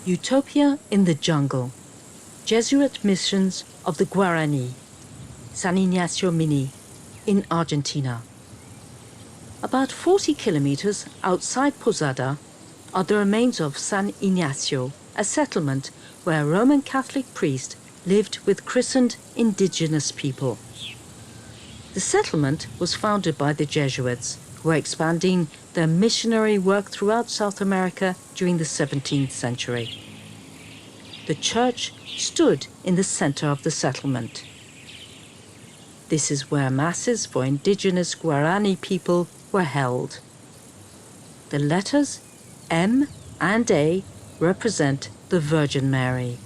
Utopia in the Jungle, Jesuit Missions of the Guarani, San Ignacio Miní, in Argentina. About 40 kilometers outside Posada are the remains of San Ignacio, a settlement where a Roman Catholic priest lived with christened indigenous people. The settlement was founded by the Jesuits, who were expanding their missionary work throughout South America during the 17th century. The church stood in the center of the settlement. This is where masses for indigenous Guarani people were held. The letters M and A represent the Virgin Mary.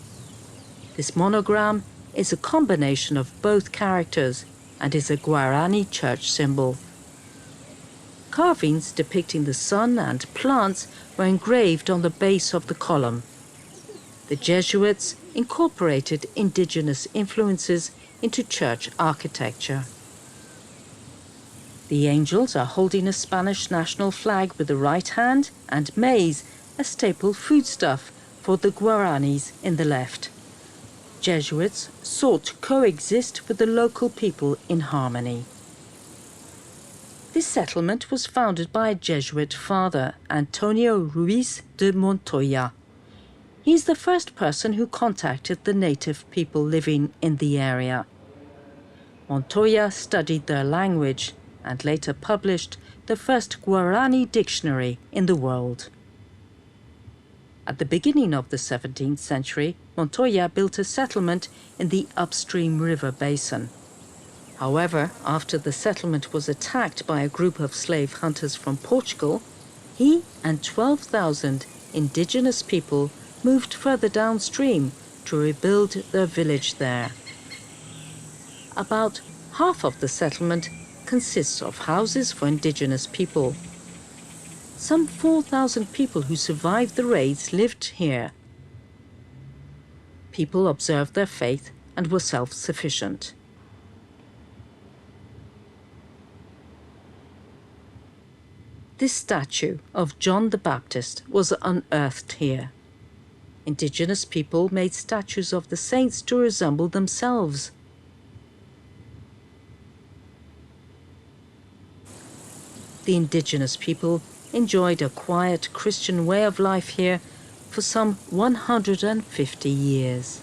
This monogram is a combination of both characters and is a Guarani church symbol. Carvings depicting the sun and plants were engraved on the base of the column. The Jesuits incorporated indigenous influences into church architecture. The angels are holding a Spanish national flag with the right hand and maize, a staple foodstuff, for the Guaranis in the left. Jesuits sought to coexist with the local people in harmony. This settlement was founded by a Jesuit father, Antonio Ruiz de Montoya. He is the first person who contacted the native people living in the area. Montoya studied their language and later published the first Guarani dictionary in the world. At the beginning of the 17th century, Montoya built a settlement in the upstream river basin. However, after the settlement was attacked by a group of slave hunters from Portugal, he and 12,000 indigenous people moved further downstream to rebuild their village there. About half of the settlement consists of houses for indigenous people. Some 4,000 people who survived the raids lived here. People observed their faith and were self-sufficient. This statue of John the Baptist was unearthed here. Indigenous people made statues of the saints to resemble themselves. The indigenous people enjoyed a quiet Christian way of life here for some 150 years.